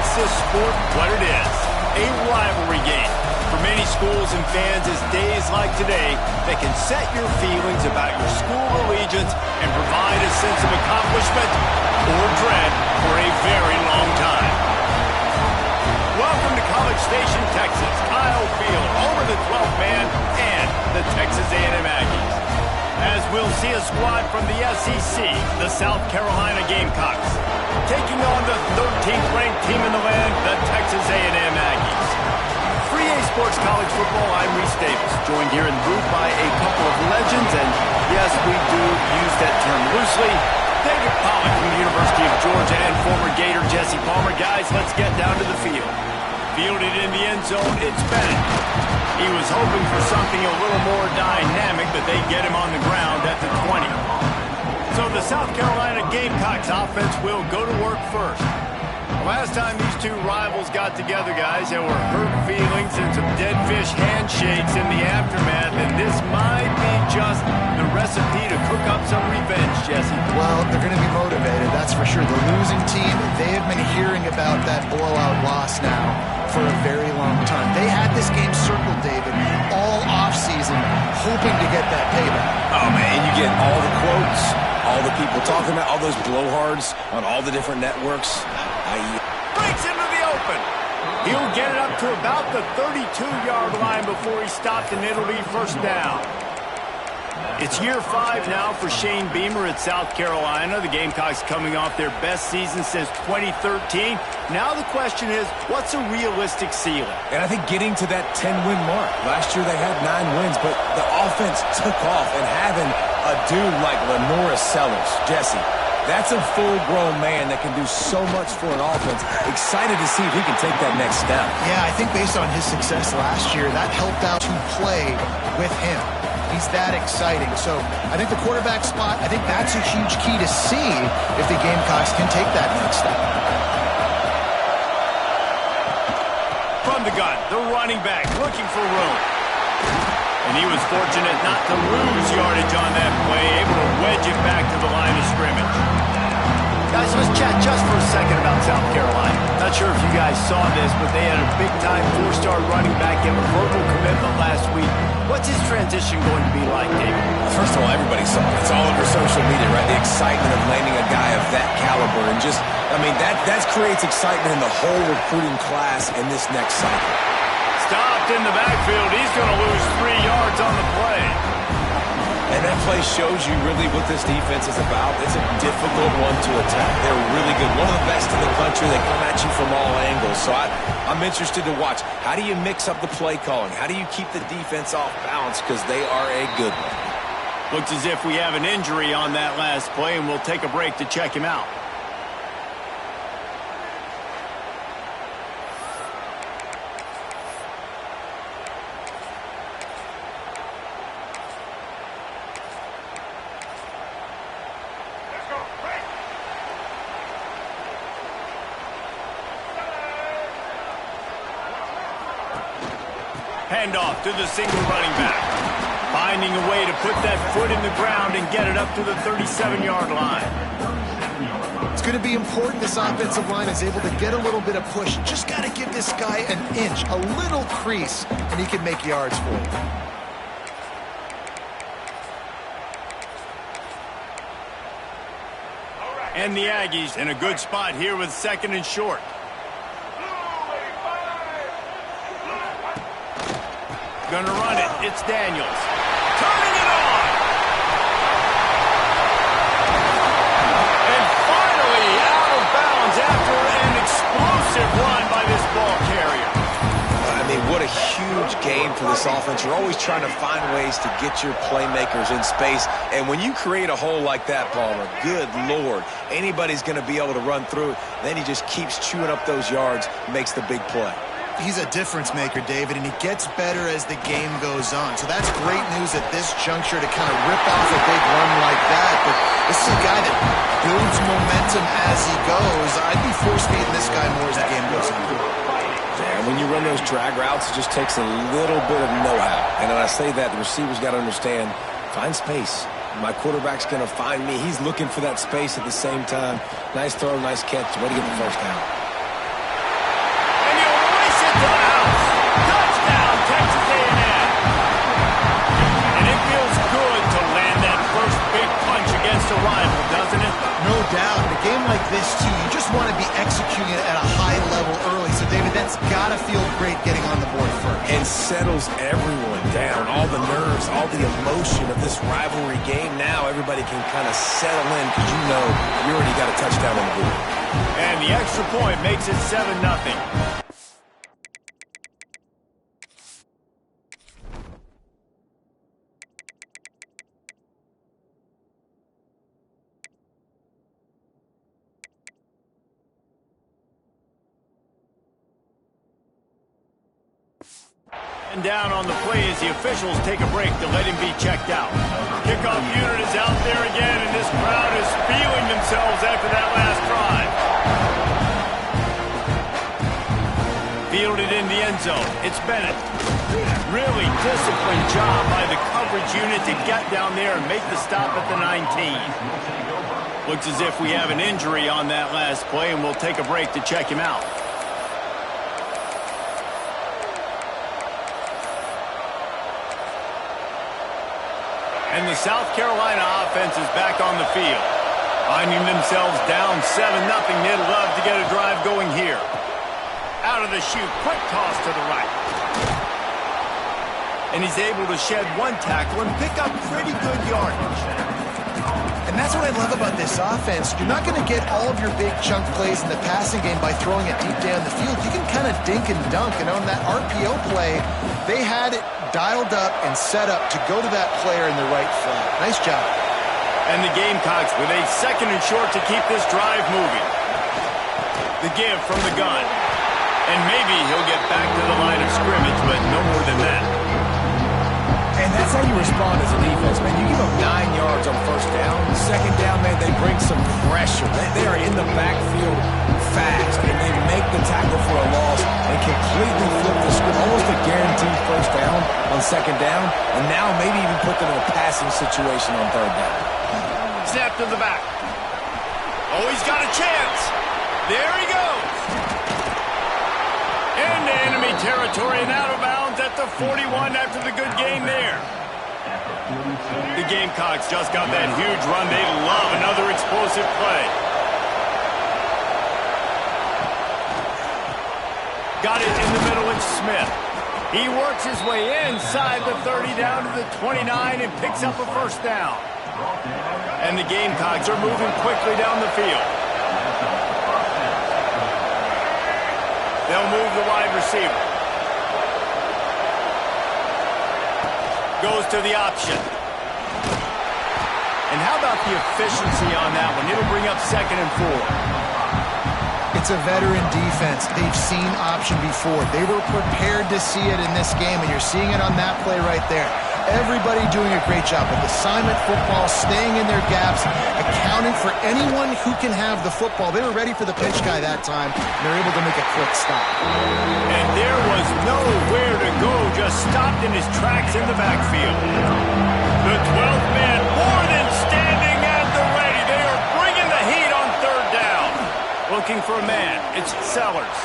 makes this sport what it is, a rivalry game. For many schools and fans, it's days like today that can set your feelings about your school allegiance and provide a sense of accomplishment or dread for a very long time. Welcome to College Station, Texas. Kyle Field, home of the 12th man and the Texas A&M Aggies. As we'll see a squad from the SEC, the South Carolina Gamecocks, taking on the 13th ranked team in the land, the Texas A&M Aggies. For EA Sports College Football, I'm Reese Davis, joined here in the booth by a couple of legends, and yes, we do use that term loosely. David Pollack from the University of Georgia and former Gator Jesse Palmer. Guys, let's get down to the field. Fielded in the end zone, it's Bennett. He was hoping for something a little more dynamic, but they get him on the ground at the 20. So the South Carolina Gamecocks offense will go to work first. Last time these two rivals got together, guys, there were hurt feelings and some dead fish handshakes in the aftermath, and this might be just the recipe to cook up some revenge, Jesse. Well, they're going to be motivated, that's for sure. The losing team, they have been hearing about that blowout loss now for a very long time. They had this game circled, David, all offseason, hoping to get that payback. Oh, man, you get all the quotes, all the people talking about, all those blowhards on all the different networks. Breaks into the open. He'll get it up to about the 32-yard line before he stopped, and it'll be first down. It's year 5 now for Shane Beamer at South Carolina. The Gamecocks coming off their best season since 2013. Now the question is, what's a realistic ceiling? And I think getting to that 10-win mark. Last year they had 9 wins, but the offense took off, and having a dude like Lenoris Sellers, Jesse, that's a full-grown man that can do so much for an offense. Excited to see if he can take that next step. Yeah, I think based on his success last year, that helped out to play with him. He's that exciting. So I think the quarterback spot, I think that's a huge key to see if the Gamecocks can take that next step. From the gun, the running back looking for room. And he was fortunate not to lose yardage on that play, able to wedge it back to the line of scrimmage. Guys, let's chat just for a second about South Carolina. Not sure if you guys saw this, but they had a big-time 4-star running back give a verbal commitment last week. What's his transition going to be like, David? First of all, everybody saw it. It's all over social media, right? The excitement of landing a guy of that caliber. And just, I mean, that creates excitement in the whole recruiting class in this next cycle. Stopped in the backfield. He's going to lose 3 yards on the play. And that play shows you really what this defense is about. It's a difficult one to attack. They're really good. One of the best in the country. They come at you from all angles. So I'm interested to watch. How do you mix up the play calling? How do you keep the defense off balance? Because they are a good one. Looks as if we have an injury on that last play, and we'll take a break to check him out. Handoff to the single running back. Finding a way to put that foot in the ground and get it up to the 37-yard line. It's going to be important this offensive line is able to get a little bit of push. Just got to give this guy an inch, a little crease, and he can make yards for you. And the Aggies in a good spot here with 2nd and short. Gonna run it. It's Daniels. Turning it on. And finally out of bounds after an explosive run by this ball carrier. I mean, what a huge game for this offense. You're always trying to find ways to get your playmakers in space. And when you create a hole like that, Palmer, good Lord, anybody's going to be able to run through it. Then he just keeps chewing up those yards, makes the big play. He's a difference maker, David, and he gets better as the game goes on. So that's great news at this juncture to kind of rip off a big run like that. But this is a guy that builds momentum as he goes. I'd be force-feeding this guy more as the game goes on. Yeah, when you run those drag routes, it just takes a little bit of know-how. And when I say that, the receiver's got to understand, find space. My quarterback's going to find me. He's looking for that space at the same time. Nice throw, nice catch. Way to get the first down. doubt. In a game like this, too, you just want to be executing it at a high level early. So, David, that's got to feel great getting on the board first. And settles everyone down. All the nerves, all the emotion of this rivalry game. Now everybody can kind of settle in because you know you already got a touchdown on the board. And the extra point makes it 7-0. And down on the play as the officials take a break to let him be checked out. Kickoff unit is out there again, and this crowd is feeling themselves after that last drive. Fielded in the end zone. It's Bennett. Really disciplined job by the coverage unit to get down there and make the stop at the 19. Looks as if we have an injury on that last play, and we'll take a break to check him out. And the South Carolina offense is back on the field. Finding themselves down 7-0, they'd love to get a drive going here. Out of the chute, quick toss to the right. And he's able to shed one tackle and pick up pretty good yardage. And that's what I love about this offense. You're not going to get all of your big chunk plays in the passing game by throwing it deep down the field. You can kind of dink and dunk. And on that RPO play, they had it dialed up and set up to go to that player in the right flat. Nice job. And the Gamecocks with a 2nd and short to keep this drive moving. The give from the gun. And maybe he'll get back to the line of scrimmage, but no more than that. And that's how you respond as a defense, man. You give up 9 yards on 1st down. 2nd down, man, they bring some pressure. They are in the backfield fast, and they make the tackle for a loss and completely flip the script. Almost a guaranteed 1st down on 2nd down, and now maybe even put them in a passing situation on 3rd down. Snap to the back. Oh, he's got a chance. There he goes. Into enemy territory and out of bounds at the 41 after the good gain there. The Gamecocks just got that huge run. They love another explosive play. Got it in the middle, it's Smith. He works his way inside the 30 down to the 29 and picks up a 1st down. And the Gamecocks are moving quickly down the field. They'll move the wide receiver. Goes to the option. And how about the efficiency on that one? It'll bring up 2nd and 4. It's a veteran defense. They've seen option before. They were prepared to see it in this game, and you're seeing it on that play right there. Everybody doing a great job with assignment football, staying in their gaps, accounting for anyone who can have the football. They were ready for the pitch guy that time, and they're able to make a quick stop. And there was nowhere to go, just stopped in his tracks in the backfield. The 12th man more than standing at the ready. They are bringing the heat on 3rd down. Looking for a man. It's Sellers.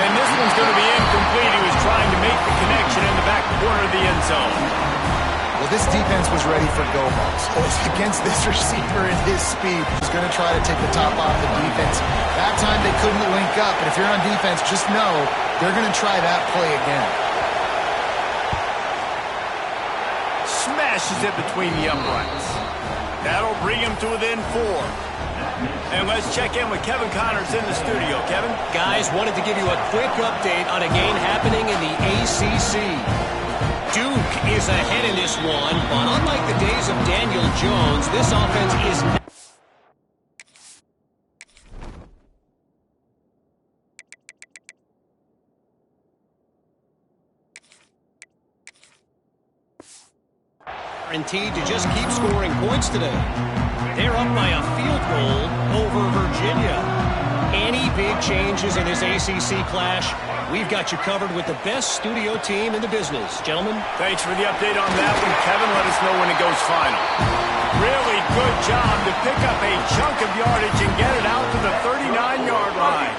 And this one's going to be incomplete. He was trying to make the connection in the back corner of the end zone. Well, this defense was ready for go balls. Against this receiver and his speed, he's going to try to take the top off the defense. That time they couldn't link up, but if you're on defense, just know they're going to try that play again. Smashes it between the uprights. That'll bring him to within 4. And let's check in with Kevin Connors in the studio. Kevin? Guys, wanted to give you a quick update on a game happening in the ACC. Duke is ahead in this one, but unlike the days of Daniel Jones, this offense is not. Guaranteed to just keep scoring points today. They're up by a field goal over Virginia. Any big changes in this ACC clash, we've got you covered with the best studio team in the business. Gentlemen. Thanks for the update on that one, Kevin. Let us know when it goes final. Really good job to pick up a chunk of yardage and get it out to the 39-yard line.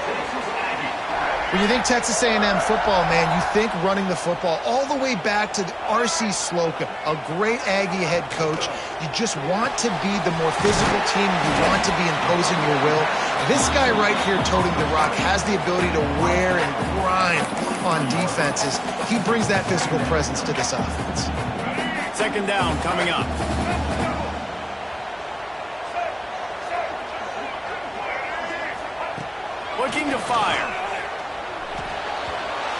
When you think Texas A&M football, man, you think running the football all the way back to R.C. Slocum, a great Aggie head coach. You just want to be the more physical team. You want to be imposing your will. This guy right here toting the rock has the ability to wear and grind on defenses. He brings that physical presence to this offense. Second down coming up. Looking to fire.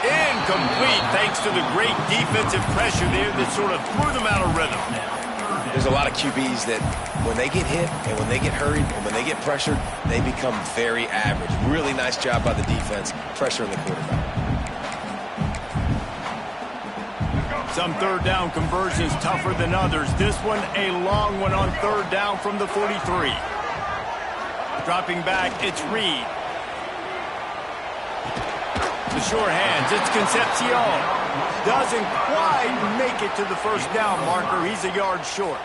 Incomplete, thanks to the great defensive pressure there that sort of threw them out of rhythm. There's a lot of QBs that when they get hit and when they get hurried and when they get pressured, they become very average. Really nice job by the defense, pressuring the quarterback. Some third down conversions tougher than others. This one a long one on third down from the 43. Dropping back, it's Reed. The sure hands, it's Concepcion. Doesn't quite make it to the first down marker. He's a yard short.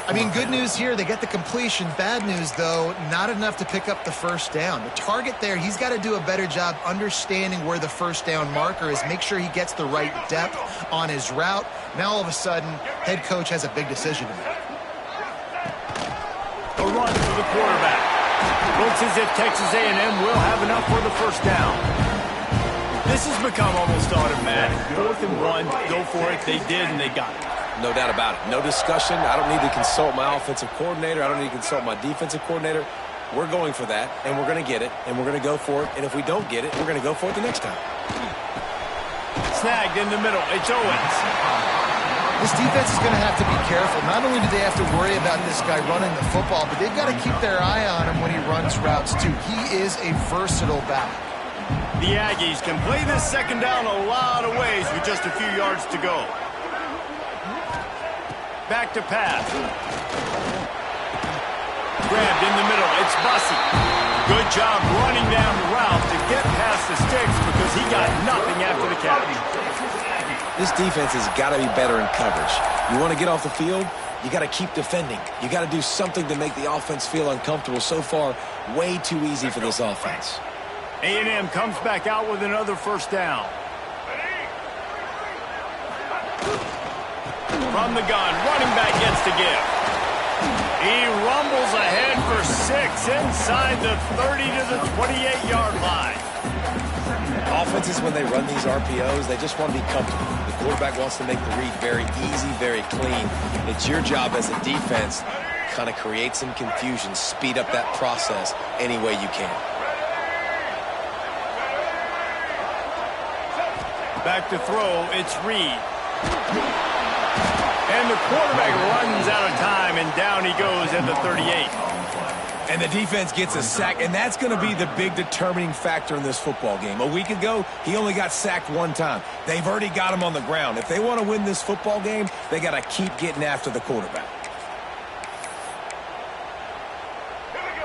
I mean, good news here, they get the completion. Bad news, though, not enough to pick up the first down. The target there, he's got to do a better job understanding where the first down marker is, make sure he gets the right depth on his route. Now, all of a sudden, head coach has a big decision to make. A run for the quarterback. Looks as if Texas A&M will have enough for the first down. This has become almost automatic. 4th and 1, go for it. They did, and they got it. No doubt about it. No discussion. I don't need to consult my offensive coordinator. I don't need to consult my defensive coordinator. We're going for that, and we're going to get it, and we're going to go for it. And if we don't get it, we're going to go for it the next time. Snagged in the middle. It's Owens. This defense is going to have to be careful. Not only do they have to worry about this guy running the football, but they've got to keep their eye on him when he runs routes, too. He is a versatile back. The Aggies can play this second down a lot of ways with just a few yards to go. Back to pass. Grabbed in the middle. It's Bussey. Good job running down the route to get past the sticks because he got nothing after the catch. This defense has got to be better in coverage. You want to get off the field, you got to keep defending. You got to do something to make the offense feel uncomfortable. So far, way too easy for this offense. A&M comes back out with another first down. From the gun, running back gets to give. He rumbles ahead for 6 inside the 30 to the 28-yard line. Offenses, when they run these RPOs, they just want to be comfortable. The quarterback wants to make the read very easy, very clean. It's your job as a defense to kind of create some confusion, speed up that process any way you can. Back to throw, it's Reed. And the quarterback runs out of time, and down he goes at the 38. And the defense gets a sack, and that's going to be the big determining factor in this football game. A week ago, he only got sacked one time. They've already got him on the ground. If they want to win this football game, they got to keep getting after the quarterback.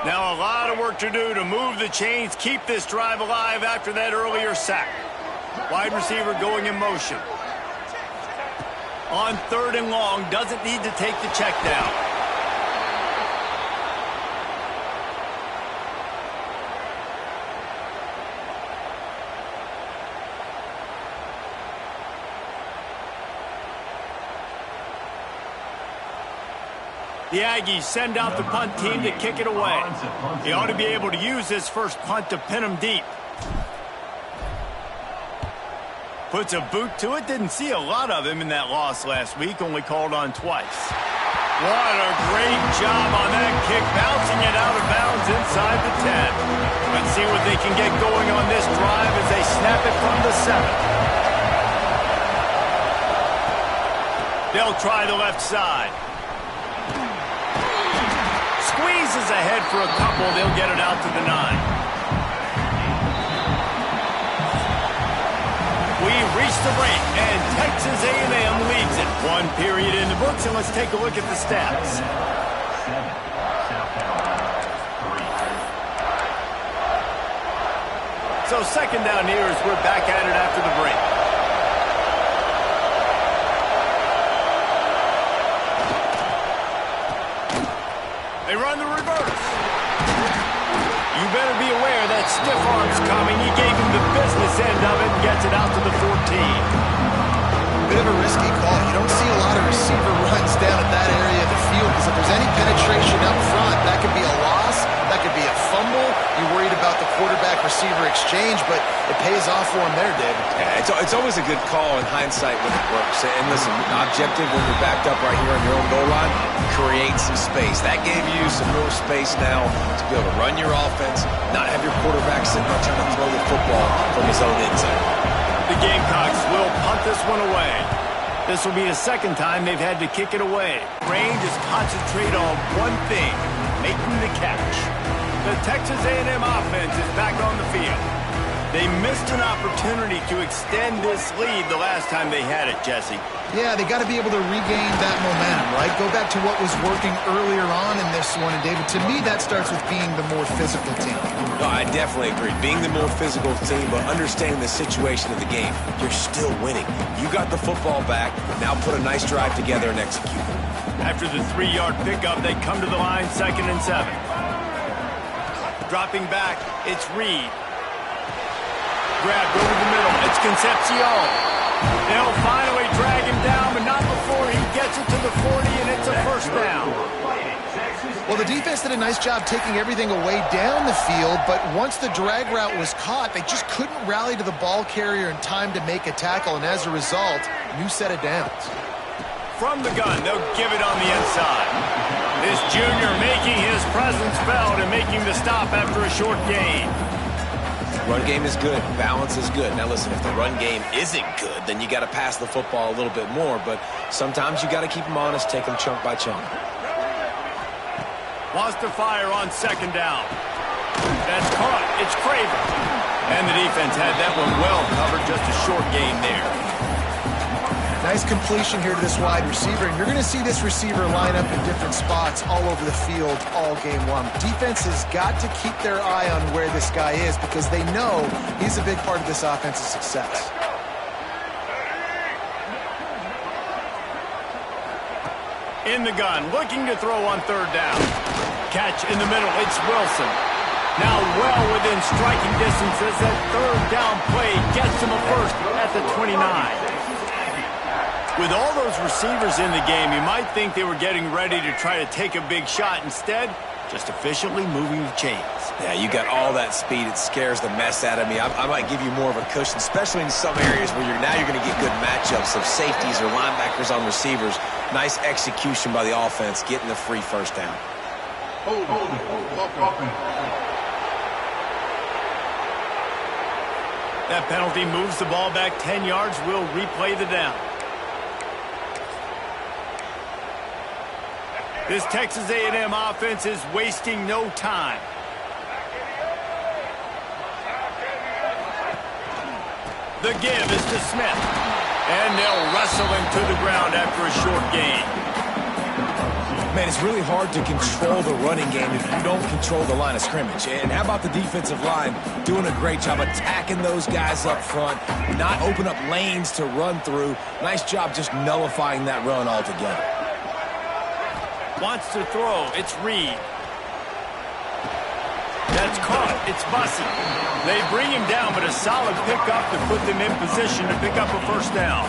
Now a lot of work to do to move the chains, keep this drive alive after that earlier sack. Wide receiver going in motion. On 3rd and long, doesn't need to take the check down. The Aggies send out the punt team to kick it away. They ought to be able to use this first punt to pin them deep. Puts a boot to it. Didn't see a lot of him in that loss last week. Only called on twice. What a great job on that kick. Bouncing it out of bounds inside the 10. Let's see what they can get going on this drive as they snap it from the 7. They'll try the left side. Squeezes ahead for a couple. They'll get it out to the 9. We've reached the break, and Texas A&M leads it. 1 period in the books, and let's take a look at the stats. So second down here as we're back at it after the break. They run the reverse. You better be aware that stiff arms coming. He gave him the business end of it and gets it out to the 14. Bit of a risky call. You don't see a lot of receiver runs down at that area of the field because if there's any penetration up front, that could be a loss, that could be a fumble. You're worried about the quarterback-receiver exchange, but it pays off for him there, David. Yeah, it's always a good call in hindsight when it works. And listen, objective when you're backed up right here on your own goal line, create some space. That gave you some more space now to be able to run your offense, not have your quarterback sitting there trying to throw the football from his own end zone. The Gamecocks will punt this one away. This will be the second time they've had to kick it away. Range is concentrated on one thing, making the catch. The Texas A&M offense is back on the field. They missed an opportunity to extend this lead the last time they had it, Jesse. Yeah, they got to be able to regain that momentum, right? Go back to what was working earlier on in this one. And, David, to me, that starts with being the more physical team. No, I definitely agree. Being the more physical team, but understanding the situation of the game. You're still winning. You got the football back. Now put a nice drive together and execute. After the 3-yard pickup, they come to the line, 2nd and 7. Dropping back, it's Reed. Grabbed over the middle. It's Concepcion. They'll finally drag him down, but not before he gets it to the 40, and it's a first down. Well, the defense did a nice job taking everything away down the field, but once the drag route was caught, they just couldn't rally to the ball carrier in time to make a tackle, and as a result, new set of downs. From the gun, they'll give it on the inside. This junior making his presence felt and making the stop after a short gain. Run game is good. Balance is good. Now, listen, if the run game isn't good, then you got to pass the football a little bit more. But sometimes you got to keep them honest, take them chunk by chunk. Wants to fire on 2nd down. That's caught. It's Craven. And the defense had that one well covered. Just a short gain there. Nice completion here to this wide receiver, and you're going to see this receiver line up in different spots all over the field all game long. Defense has got to keep their eye on where this guy is because they know he's a big part of this offense's success. In the gun, looking to throw on 3rd down. Catch in the middle, it's Wilson. Now well within striking distance as that 3rd down play gets him a first at the 29. With all those receivers in the game, you might think they were getting ready to try to take a big shot. Instead, just efficiently moving the chains. Yeah, you got all that speed. It scares the mess out of me. I might give you more of a cushion, especially in some areas where you're going to get good matchups of safeties or linebackers on receivers. Nice execution by the offense, getting the free first down. That penalty moves the ball back 10 yards. We'll replay the down. This Texas A&M offense is wasting no time. The give is to Smith. And they'll wrestle him to the ground after a short gain. Man, it's really hard to control the running game if you don't control the line of scrimmage. And how about the defensive line doing a great job attacking those guys up front, not open up lanes to run through. Nice job just nullifying that run altogether. Wants to throw. It's Reed. That's caught. It's Bussey. They bring him down, but a solid pickup to put them in position to pick up a first down.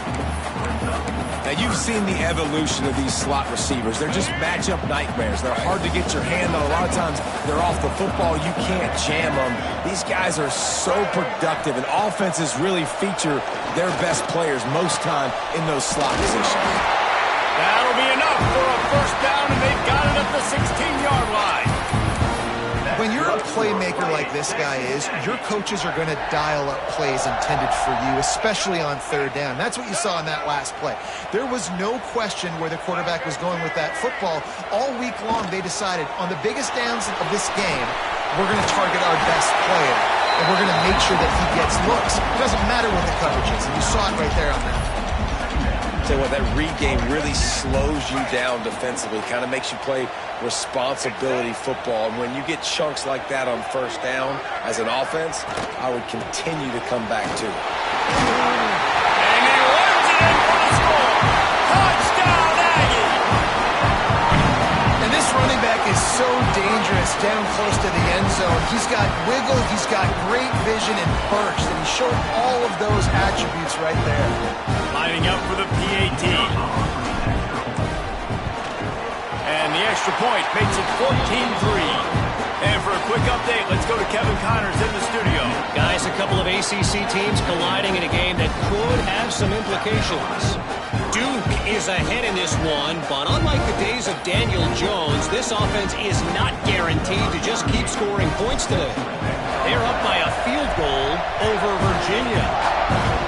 Now, you've seen the evolution of these slot receivers. They're just matchup nightmares. They're hard to get your hand on. A lot of times, they're off the football. You can't jam them. These guys are so productive, and offenses really feature their best players most time in those slot positions. That'll be enough for a first down, and they've got it at the 16-yard line. When you're a playmaker like this guy is, your coaches are going to dial up plays intended for you, especially on 3rd down. That's what you saw in that last play. There was no question where the quarterback was going with that football. All week long, they decided on the biggest downs of this game, we're going to target our best player, and we're going to make sure that he gets looks. It doesn't matter what the coverage is, and you saw it right there on that. Tell you what, that read game really slows you down defensively, kind of makes you play responsibility football. And when you get chunks like that on 1st down as an offense, I would continue to come back to it. And he runs it in for the score. Touchdown, Aggie! And this running back is so dangerous gets down close to the end zone, he's got wiggle, he's got great vision and burst, and he showed all of those attributes right there. Lining up for the PAT. And the extra point makes it 14-3. And for a quick update, let's go to Kevin Connors in the studio. Guys, a couple of ACC teams colliding in a game that could have some implications. Duke is ahead in this one, but unlike the days of Daniel Jones, this offense is not guaranteed to just keep scoring points today. They're up by a field goal over Virginia.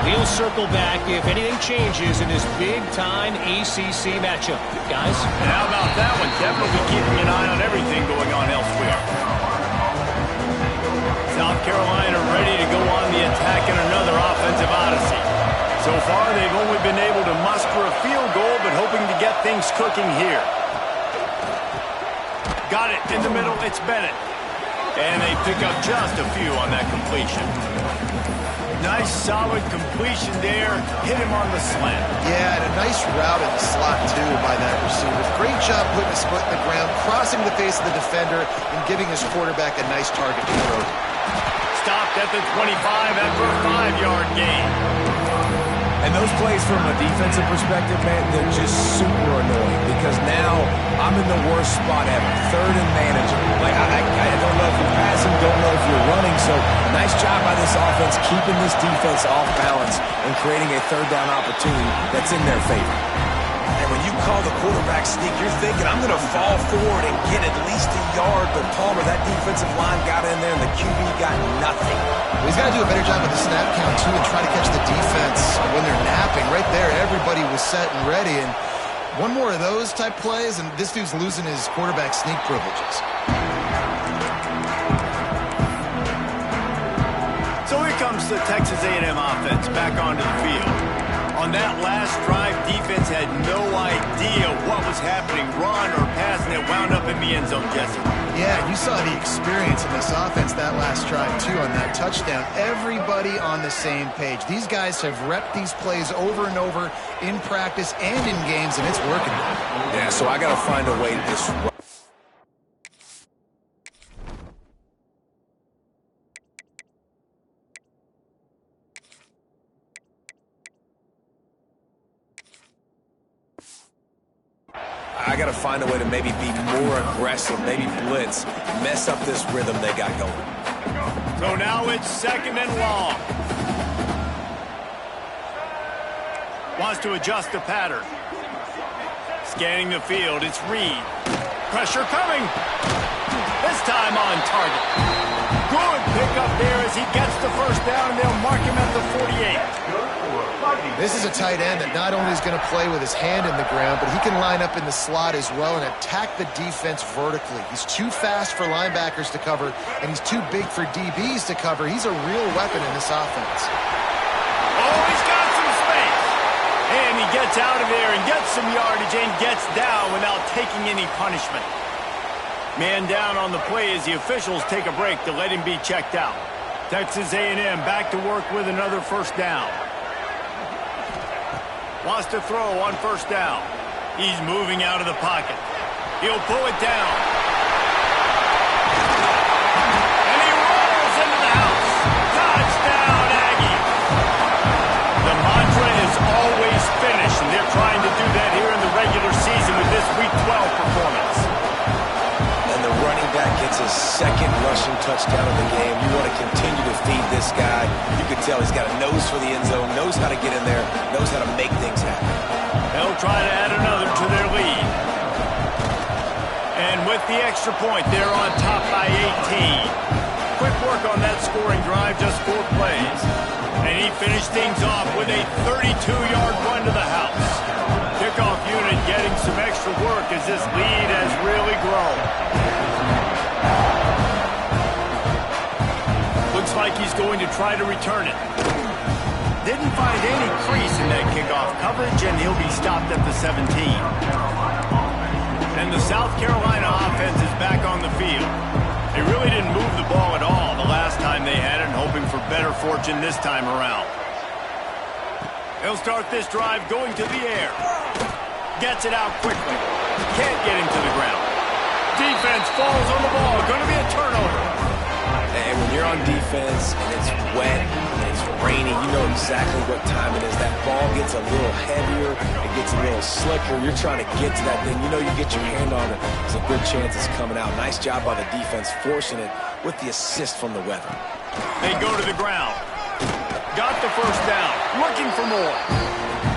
We'll circle back if anything changes in this big-time ACC matchup. Guys? And how about that one? Kevin will be keeping an eye on everything going on elsewhere. South Carolina ready to go on the attack in another offensive odyssey. So far, they've only been able to muster a field goal, but hoping to get things cooking here. Got it in the middle. It's Bennett. And they pick up just a few on that completion. Nice, solid completion there. Hit him on the slant. Yeah, and a nice route in the slot, too, by that receiver. Great job putting his foot in the ground, crossing the face of the defender, and giving his quarterback a nice target to throw. Stopped at the 25 after a 5-yard gain. And those plays from a defensive perspective, man, they're just super annoying because now I'm in the worst spot ever. Third and manageable. Like, I don't know if you're passing, don't know if you're running. So, nice job by this offense keeping this defense off balance and creating a third down opportunity that's in their favor. And when you call the quarterback sneak, you're thinking, I'm going to fall forward and get at least a yard. But Palmer, that defensive line got in there, and the QB got nothing. Well, he's got to do a better job with the snap count, too, and try to catch the defense when they're napping. Right there, everybody was set and ready. And one more of those type plays, and this dude's losing his quarterback sneak privileges. So here comes the Texas A&M offense back onto the field. On that last drive, defense had no idea what was happening, run or pass, and it wound up in the end zone, Jesse. Yeah, you saw the experience in this offense that last drive, too, on that touchdown. Everybody on the same page. These guys have repped these plays over and over in practice and in games, and it's working. Yeah, so I got to find a way to disrupt. I got to find a way to maybe be more aggressive, maybe blitz, mess up this rhythm they got going. So now it's second and long. Wants to adjust the pattern. Scanning the field, it's Reed. Pressure coming. This time on target. Good pickup there as he gets the first down, and they'll mark him at the 48. This is a tight end that not only is going to play with his hand in the ground, but he can line up in the slot as well and attack the defense vertically. He's too fast for linebackers to cover, and he's too big for DBs to cover. He's a real weapon in this offense. Oh, he's got some space. And he gets out of there and gets some yardage and gets down without taking any punishment. Man down on the play as the officials take a break to let him be checked out. Texas A&M back to work with another first down. Wants to throw on first down. He's moving out of the pocket. He'll pull it down. And he rolls into the house. Touchdown, Aggie. The mantra is always finish, and they're trying to do that here in the regular season with this Week 12 performance. And the running back gets his second rushing touchdown of the game. You want to continue to feed this guy. You can tell he's got a nose for the end zone, knows how to get in there, knows how to make things happen. They'll try to add another to their lead. And with the extra point, they're on top by 18. Quick work on that scoring drive, just 4 plays. And he finished things off with a 32-yard run to the house. Kickoff unit getting some extra work as this lead has really grown. Looks like he's going to try to return it. Didn't find any crease in that kickoff coverage, and he'll be stopped at the 17. And the South Carolina offense is back on the field. They really didn't move the ball at all the last time they had it, and hoping for better fortune this time around. They'll start this drive going to the air. Gets it out quickly. Can't get him to the ground. Defense falls on the ball. Going to be a turnover. And when you're on defense and it's wet and it's rainy, you know exactly what time it is. That ball gets a little heavier, it gets a little slicker. You're trying to get to that thing. You know you get your hand on it. There's a good chance it's coming out. Nice job by the defense forcing it with the assist from the weather. They go to the ground. Got the first down. Looking for more.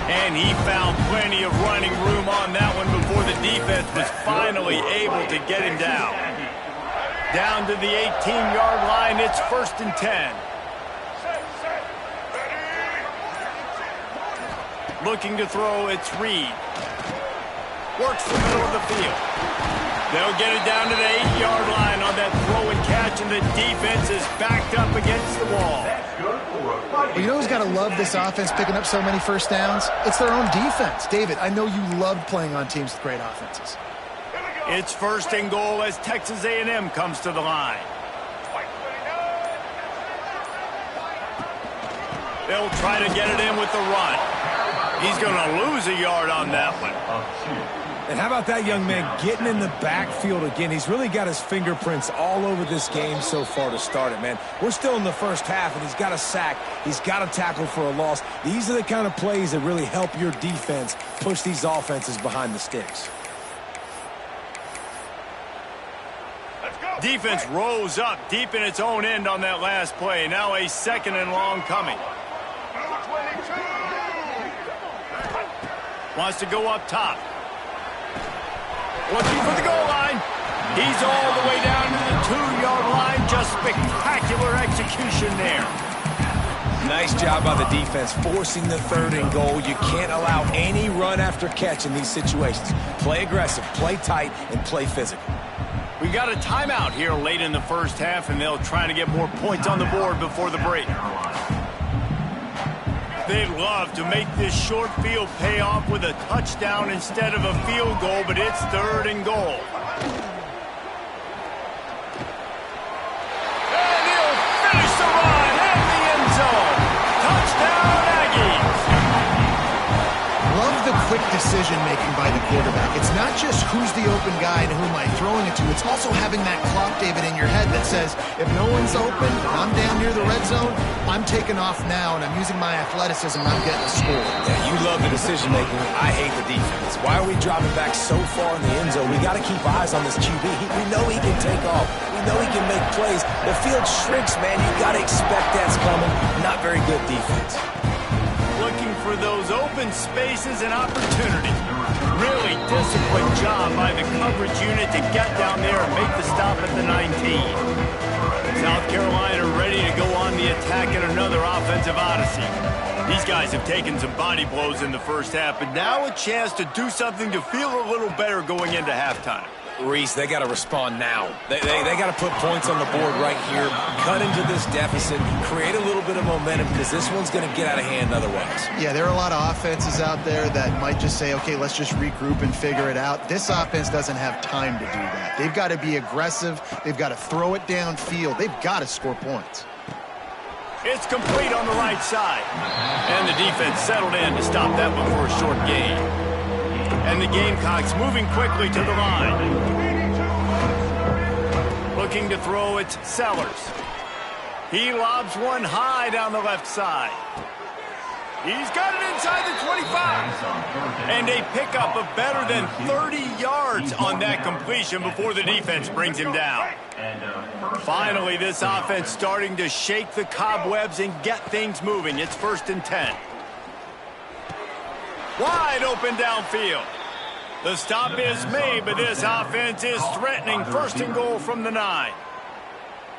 And he found plenty of running room on that one before the defense was finally able to get him down. Down to the 18-yard line, it's 1st and 10. Looking to throw, it's Reed. Works the middle of the field. They'll get it down to the 8-yard line on that throw and catch, and the defense is backed up against the wall. Well, you know who's got to love this offense picking up so many first downs? It's their own defense. David, I know you loved playing on teams with great offenses. It's 1st and goal as Texas A&M comes to the line. They'll try to get it in with the run. He's going to lose a yard on that one. And how about that young man getting in the backfield again? He's really got his fingerprints all over this game so far to start it, man. We're still in the first half, and he's got a sack. He's got a tackle for a loss. These are the kind of plays that really help your defense push these offenses behind the sticks. Defense rose up deep in its own end on that last play. Now a 2nd and long coming. Wants to go up top. Looking for the goal line. He's all the way down to the 2-yard line. Just spectacular execution there. Nice job by the defense forcing the 3rd and goal. You can't allow any run after catch in these situations. Play aggressive, play tight, and play physical. We got a timeout here late in the first half, and they'll try to get more points on the board before the break. They'd love to make this short field pay off with a touchdown instead of a field goal, but it's 3rd and goal. And he'll finish the run in the end zone. Touchdown, Aggies. Love the quick decision-making by the quarterback. It's not just who's the open guy and who am I throwing it to. It's also having that clock, David, in your head that says, if no one's open, I'm down near the red zone, I'm taking off now, and I'm using my athleticism, and I'm getting a score. Yeah, you love the decision-making. I hate the defense. Why are we dropping back so far in the end zone? We got to keep eyes on this QB. We know he can take off. We know he can make plays. The field shrinks, man. You got to expect that's coming. Not very good defense. Looking for those open spaces and opportunities. Really disciplined job by the coverage unit to get down there and make the stop at the 19. South Carolina ready to go on the attack in another offensive odyssey. These guys have taken some body blows in the first half, but now a chance to do something to feel a little better going into halftime. Reese, they got to respond now. They got to put points on the board right here, cut into this deficit, create a little bit of momentum because this one's going to get out of hand otherwise. Yeah, there are a lot of offenses out there that might just say, okay, let's just regroup and figure it out. This offense doesn't have time to do that. They've got to be aggressive. They've got to throw it downfield. They've got to score points. It's complete on the right side. And the defense settled in to stop that one for a short gain. And the Gamecocks moving quickly to the line. Looking to throw, it's Sellers. He lobs one high down the left side. He's got it inside the 25. And a pickup of better than 30 yards on that completion before the defense brings him down. Finally, this offense starting to shake the cobwebs and get things moving. It's 1st and 10. Wide open downfield. The stop is made, but this offense is threatening 1st and goal from the 9.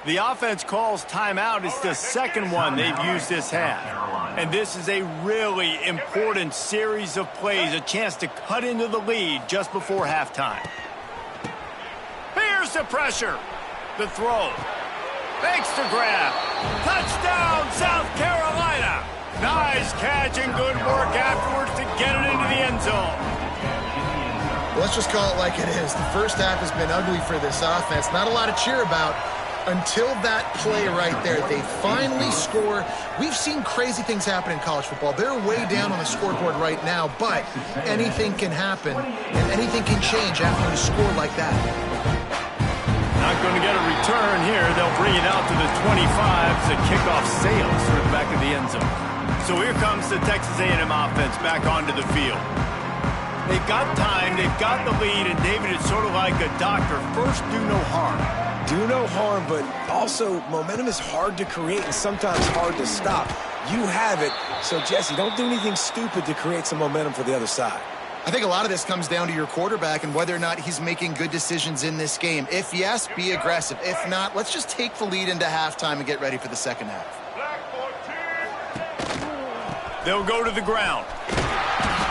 The offense calls timeout. It's the 2nd one they've used this half. And this is a really important series of plays, a chance to cut into the lead just before halftime. Here's the pressure. The throw. Makes the grab. Touchdown, South Carolina. Nice catch and good work afterwards to get it into the end zone. Let's just call it like it is. The first half has been ugly for this offense. Not a lot to cheer about until that play right there. They finally score. We've seen crazy things happen in college football. They're way down on the scoreboard right now, but anything can happen, and anything can change after you score like that. Not going to get a return here. They'll bring it out to the 25 as the kickoff sails through the back of the end zone. So here comes the Texas A&M offense back onto the field. They've got time, they've got the lead, and David, it's sort of like a doctor. First, do no harm. Do no harm, but also momentum is hard to create and sometimes hard to stop. You have it, so Jesse, don't do anything stupid to create some momentum for the other side. I think a lot of this comes down to your quarterback and whether or not he's making good decisions in this game. If yes, be aggressive. If not, let's just take the lead into halftime and get ready for the second half. They'll go to the ground.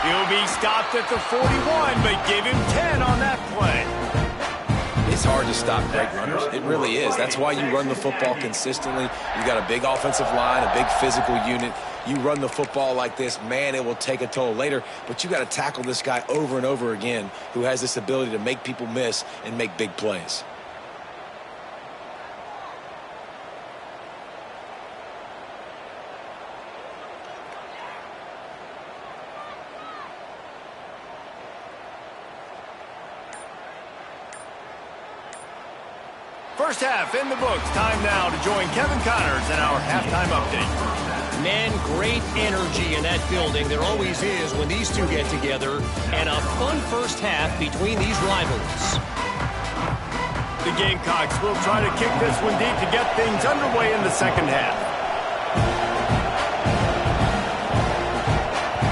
He'll be stopped at the 41, but give him 10 on that play. It's hard to stop great runners. It really is. That's why you run the football consistently. You got a big offensive line, a big physical unit. You run the football like this, man, it will take a toll later. But you got to tackle this guy over and over again who has this ability to make people miss and make big plays. First half in the books. Time now to join Kevin Connors in our halftime update. Men, great energy in that building. There always is when these two get together. And a fun first half between these rivals. The Gamecocks will try to kick this one deep to get things underway in the second half.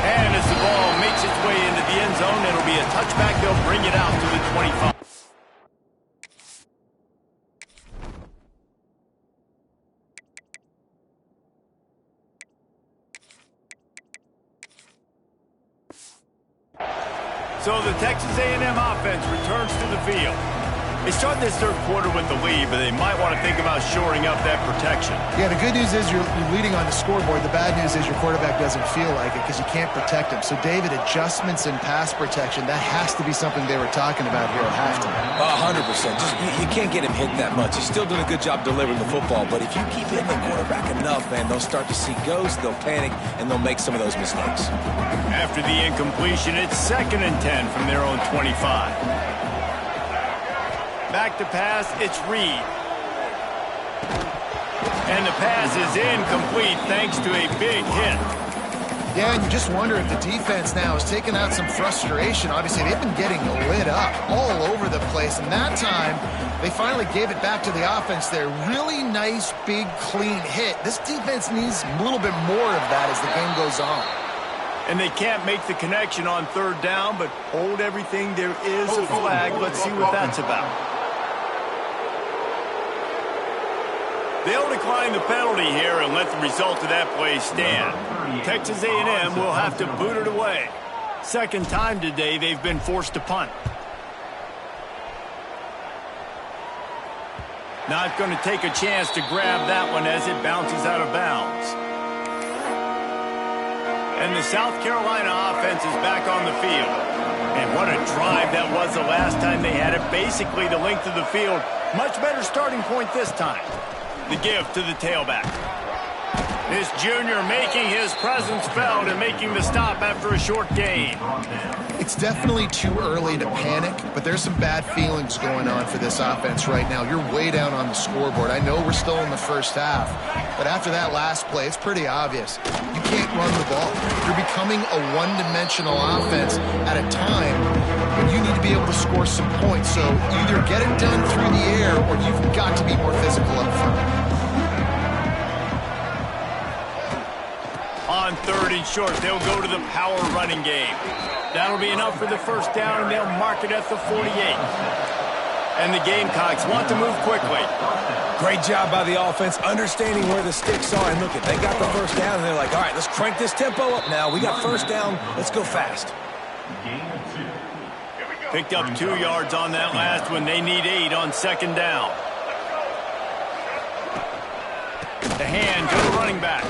And as the ball makes its way into the end zone, it'll be a touchback. They'll bring it out to the 25. So the Texas A&M offense returns to the field. They start this third quarter with the lead, but they might want to think about shoring up that protection. Yeah, the good news is you're leading on the scoreboard. The bad news is your quarterback doesn't feel like it because you can't protect him. So, David, adjustments in pass protection, that has to be something they were talking about here at halftime. 100%. Just, you can't get him hit that much. He's still doing a good job delivering the football, but if you keep hitting the quarterback enough, man, they'll start to see ghosts, they'll panic, and they'll make some of those mistakes. After the incompletion, it's 2nd and 10 from their own 25. Back to pass, it's Reed. And the pass is incomplete thanks to a big hit. Yeah, and you just wonder if the defense now has taken out some frustration. Obviously, they've been getting lit up all over the place. And that time, they finally gave it back to the offense there. Really nice, big, clean hit. This defense needs a little bit more of that as the game goes on. And they can't make the connection on third down, but hold everything. There is a flag. Let's see what that's about. They'll decline the penalty here and let the result of that play stand. Texas A&M will have to boot it away. Second time today they've been forced to punt. Not going to take a chance to grab that one as it bounces out of bounds. And the South Carolina offense is back on the field. And what a drive that was the last time they had it. Basically the length of the field. Much better starting point this time. The give to the tailback. This junior making his presence felt and making the stop after a short gain. It's definitely too early to panic, but there's some bad feelings going on for this offense right now. You're way down on the scoreboard. I know we're still in the first half, but after that last play, it's pretty obvious. You can't run the ball. You're becoming a one-dimensional offense at a time when you need to be able to score some points. So either get it done through the air or you've got to be more physical up front. On third and short, they'll go to the power running game. That'll be enough for the first down, and they'll mark it at the 48. And the Gamecocks want to move quickly. Great job by the offense, understanding where the sticks are. And look, they got the first down, and they're like, all right, let's crank this tempo up now. We got first down. Let's go fast. Picked up 2 yards on that last one. They need 8 on second down. The hand to the running back.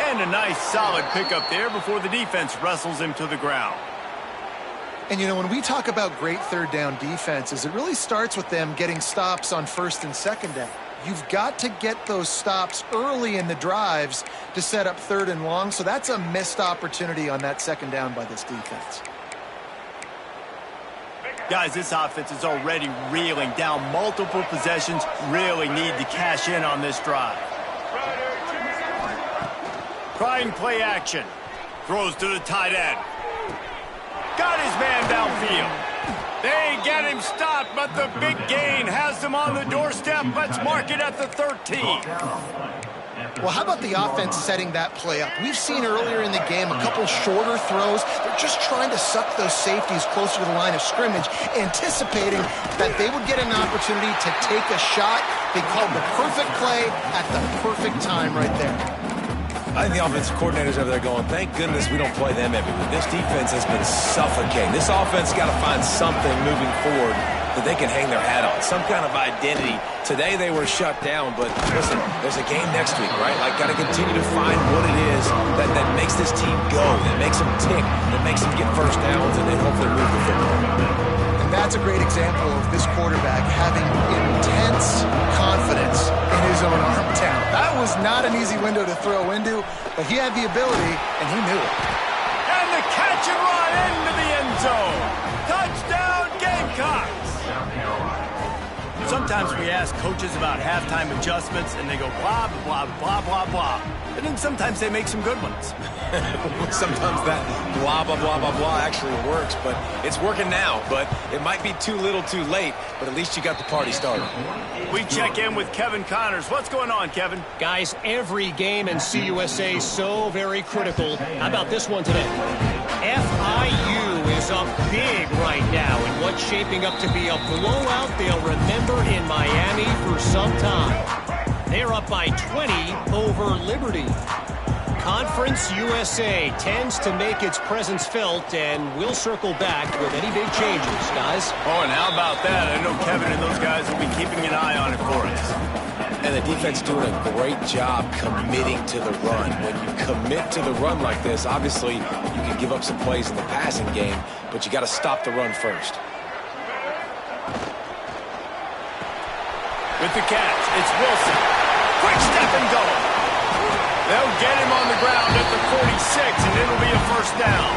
And a nice solid pickup there before the defense wrestles him to the ground. And, you know, when we talk about great third down defenses, it really starts with them getting stops on first and second down. You've got to get those stops early in the drives to set up third and long, so that's a missed opportunity on that second down by this defense. Guys, this offense is already reeling down multiple possessions. Really need to cash in on this drive. Trying play action. Throws to the tight end. Got his man downfield. They get him stopped, but the big gain has them on the doorstep. Let's mark it at the 13. Well, how about the offense setting that play up? We've seen earlier in the game a couple shorter throws. They're just trying to suck those safeties closer to the line of scrimmage, anticipating that they would get an opportunity to take a shot. They called the perfect play at the perfect time right there. I think the offensive coordinators over there going, thank goodness we don't play them every week. This defense has been suffocating. This offense got to find something moving forward that they can hang their hat on, some kind of identity. Today they were shut down, but listen, there's a game next week, right? Like, got to continue to find what it is that makes this team go, that makes them tick, that makes them get first downs, and then hopefully move the football. That's a great example of this quarterback having intense confidence in his own arm talent. That was not an easy window to throw into, but he had the ability, and he knew it. And the catch and run into the end zone. Touchdown, Gamecocks! Sometimes we ask coaches about halftime adjustments, and they go blah, blah, blah, blah, blah. And then sometimes they make some good ones. Sometimes that blah, blah, blah, blah, blah actually works, but it's working now. But it might be too little too late, but at least you got the party started. We check in with Kevin Connors. What's going on, Kevin? Guys, every game in CUSA is so very critical. How about this one today? FIU is up big right now in what's shaping up to be a blowout they'll remember in Miami for some time. They're up by 20 over Liberty. Conference USA tends to make its presence felt, and we'll circle back with any big changes, guys. Oh, and how about that? I know Kevin and those guys will be keeping an eye on it for us. And the defense doing a great job committing to the run. When you commit to the run like this, obviously you can give up some plays in the passing game, but you got to stop the run first. With the catch, it's Wilson. Quick step and go. They'll get him on the ground at the 46, and it'll be a first down.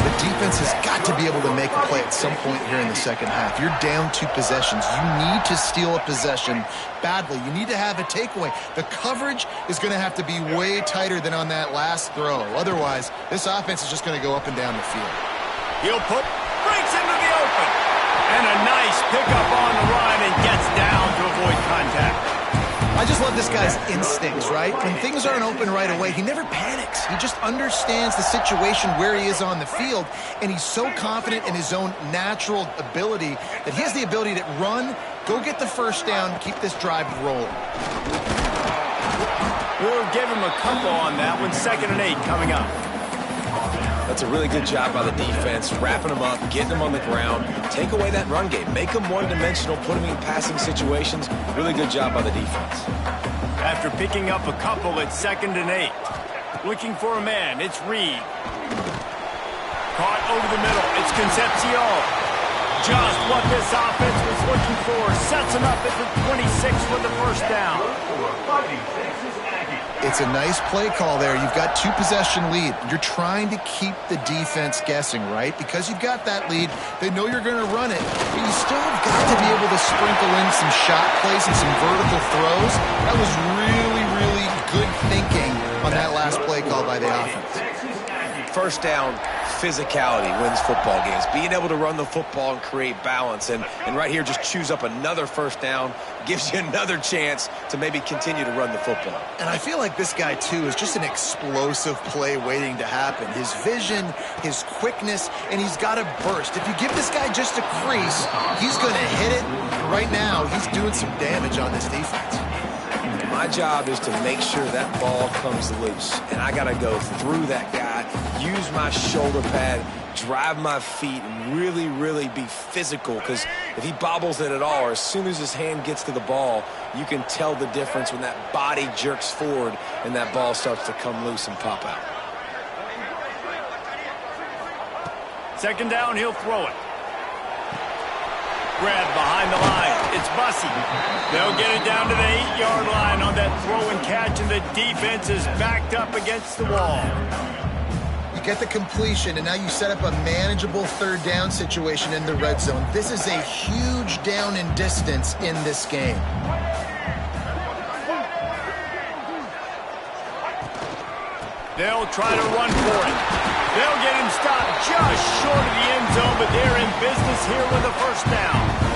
The defense has got to be able to make a play at some point here in the second half. You're down 2 possessions. You need to steal a possession badly. You need to have a takeaway. The coverage is going to have to be way tighter than on that last throw. Otherwise, this offense is just going to go up and down the field. Breaks into the open. And a nice pickup on the run and gets down to avoid contact. I just love this guy's instincts, right? When things aren't open right away, he never panics. He just understands the situation where he is on the field, and he's so confident in his own natural ability that he has the ability to run, go get the first down, keep this drive rolling. We'll give him a couple on that one. 2nd and 8 coming up. That's a really good job by the defense, wrapping them up, getting them on the ground, take away that run game, make them one-dimensional, put them in passing situations. Really good job by the defense. After picking up a couple, it's 2nd and 8. Looking for a man, it's Reed. Caught over the middle, it's Concepcion. Just what this offense was looking for. Sets him up at the 26 for the first down. It's a nice play call there. You've got 2-possession lead. You're trying to keep the defense guessing, right? Because you've got that lead, they know you're going to run it, but you still have got to be able to sprinkle in some shot plays and some vertical throws. That was really, really good thinking on that last play call by the offense. First down, physicality wins football games. Being able to run the football and create balance. And right here, just choose up another first down, gives you another chance to maybe continue to run the football. And I feel like this guy, too, is just an explosive play waiting to happen. His vision, his quickness, and he's got a burst. If you give this guy just a crease, he's going to hit it. Right now, he's doing some damage on this defense. My job is to make sure that ball comes loose, and I got to go through that guy, use my shoulder pad, drive my feet, and really, really be physical, because if he bobbles it at all, or as soon as his hand gets to the ball, you can tell the difference when that body jerks forward and that ball starts to come loose and pop out. 2nd down, he'll throw it. Grab behind the line. It's Bussey. They'll get it down to the 8-yard line on that throw and catch, and the defense is backed up against the wall. You get the completion, and now you set up a manageable third down situation in the red zone. This is a huge down in distance in this game. They'll try to run for it. They'll get him stopped just short of the end zone, but they're in business here with a first down.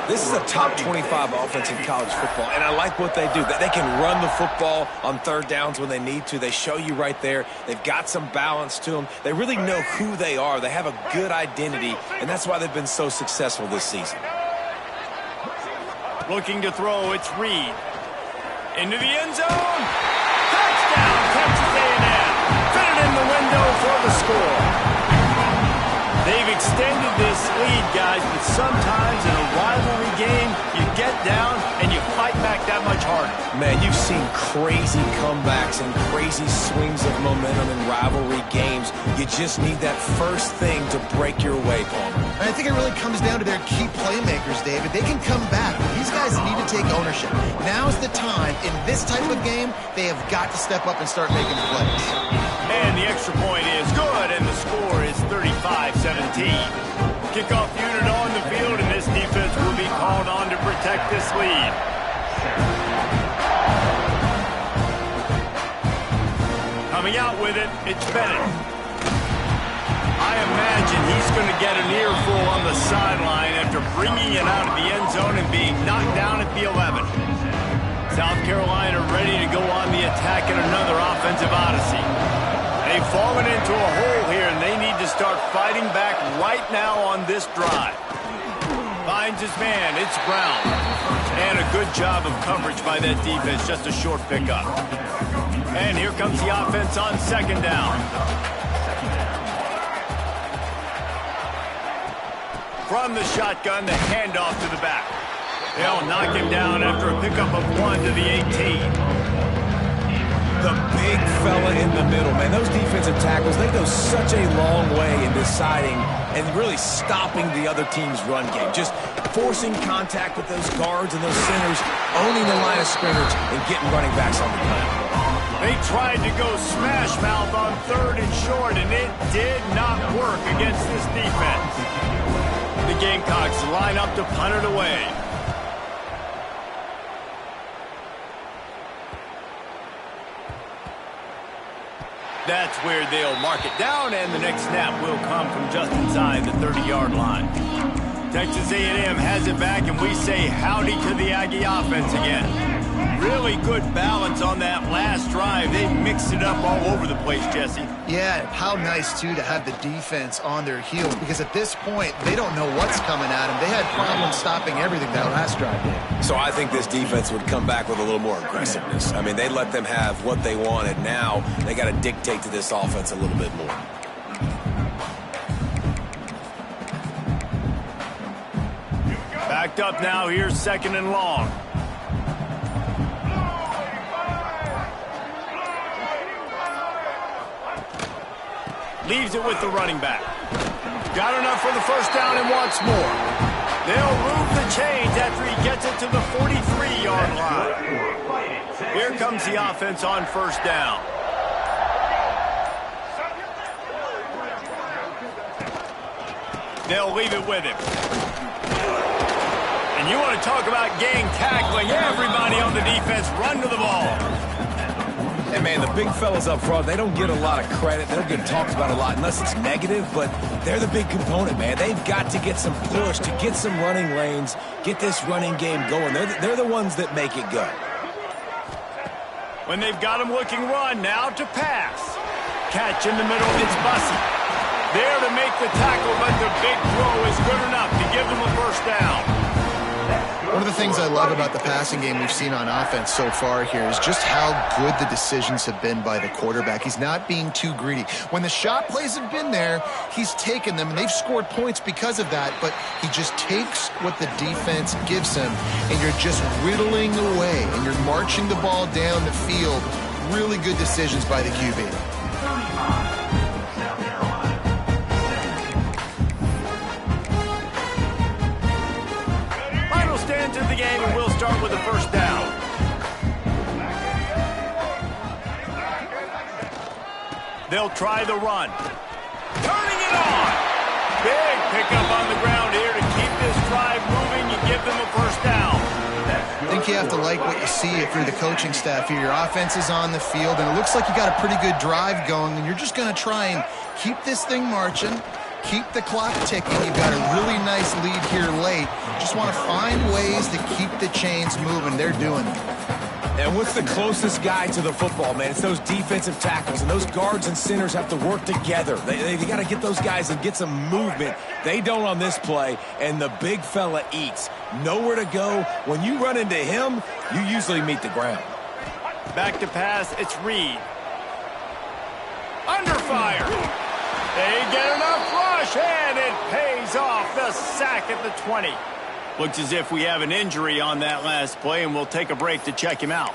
This is a top 25 offense in college football, and I like what they do. They can run the football on third downs when they need to. They show you right there. They've got some balance to them. They really know who they are. They have a good identity, and that's why they've been so successful this season. Looking to throw, it's Reed. Into the end zone. Touchdown, Texas A&M. Fit it in the window for the score. They've extended this lead, guys, but sometimes in a rivalry game, you get down and you fight back that much harder. Man, you've seen crazy comebacks and crazy swings of momentum in rivalry games. You just need that first thing to break your way, Palmer. And I think it really comes down to their key playmakers, David. They can come back. These guys need to take ownership. Now's the time. In this type of game, they have got to step up and start making plays. And the extra point is good, and the score is 35-17. Kickoff unit on the field, and this defense will be called on to protect this lead. Coming out with it, it's Bennett. I imagine he's going to get an earful on the sideline after bringing it out of the end zone and being knocked down at the 11. South Carolina ready to go on the attack in another offensive odyssey. They've fallen into a hole here, and they need to start fighting back right now on this drive. Finds his man. It's Brown. And a good job of coverage by that defense. Just a short pickup. And here comes the offense on second down. From the shotgun, the handoff to the back. They'll knock him down after a pickup of 1 to the 18. The big fella in the middle, man. Those defensive tackles, they go such a long way in deciding and really stopping the other team's run game. Just forcing contact with those guards and those centers, owning the line of scrimmage, and getting running backs on the ground. They tried to go smash mouth on third and short, and it did not work against this defense. The Gamecocks line up to punt it away. That's where they'll mark it down, and the next snap will come from just inside the 30-yard line. Texas A&M has it back, and we say howdy to the Aggie offense again. Really good balance on that last drive. They mixed it up all over the place, Jesse. Yeah, how nice, too, to have the defense on their heels, because at this point, they don't know what's coming at them. They had problems stopping everything that last drive did. So I think this defense would come back with a little more aggressiveness. I mean, they let them have what they wanted. Now they got to dictate to this offense a little bit more. Backed up now. Here's second and long. Leaves it with the running back. Got enough for the first down and wants more. They'll move the chains after he gets it to the 43-yard line. Here comes the offense on first down. They'll leave it with him. And you want to talk about gang tackling. Everybody on the defense run to the ball. And, man, the big fellas up front, they don't get a lot of credit. They don't get talked about a lot unless it's negative, but they're the big component, man. They've got to get some push, to get some running lanes, get this running game going. They're the ones that make it go. When they've got him looking run, now to pass. Catch in the middle, it's Bussey. There to make the tackle, but the big throw is good enough to give them a first down. One of the things I love about the passing game we've seen on offense so far here is just how good the decisions have been by the quarterback. He's not being too greedy. When the shot plays have been there, he's taken them, and they've scored points because of that, but he just takes what the defense gives him, and you're just whittling away, and you're marching the ball down the field. Really good decisions by the QB. Into the game, and we'll start with the first down. They'll try the run. Turning it on. Big pickup on the ground here to keep this drive moving and give them a first down. I think you have to like what you see if you're the coaching staff here. Your offense is on the field, and it looks like you got a pretty good drive going, and you're just going to try and keep this thing marching, keep the clock ticking. You've got a really nice lead here late. Just want to find ways to keep the chains moving. They're doing it. And what's the closest guy to the football, man? It's those defensive tackles, and those guards and centers have to work together. They got to get those guys and get some movement. They don't on this play, and the big fella eats. Nowhere to go. When you run into him, you usually meet the ground. Back to pass, it's Reed. Under fire. They get enough rush, and it pays off. The sack at the 20. Looks as if we have an injury on that last play, and we'll take a break to check him out.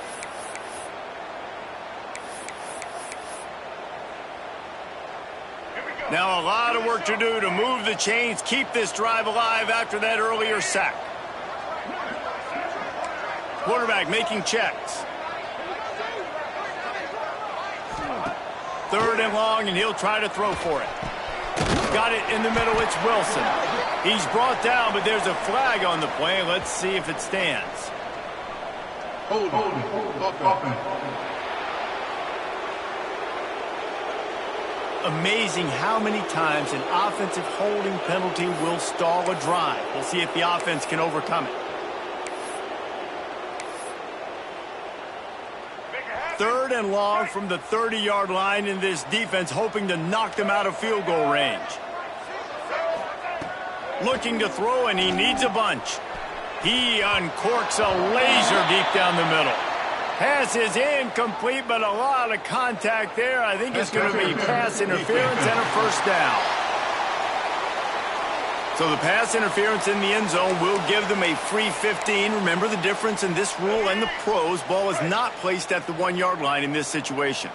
Now a lot of work to do to move the chains, keep this drive alive after that earlier sack. Quarterback making checks. 3rd and long, and he'll try to throw for it. Got it in the middle, it's Wilson. He's brought down, but there's a flag on the play. Let's see if it stands. Amazing how many times an offensive holding penalty will stall a drive. We'll see if the offense can overcome it. 3rd and long from the 30-yard line, in this defense hoping to knock them out of field goal range. Looking to throw, and he needs a bunch. He uncorks a laser deep down the middle. Pass is incomplete, but a lot of contact there. I think it's going to be pass interference and a first down. So the pass interference in the end zone will give them a free 15. Remember the difference in this rule and the pros. Ball is not placed at the 1-yard line in this situation.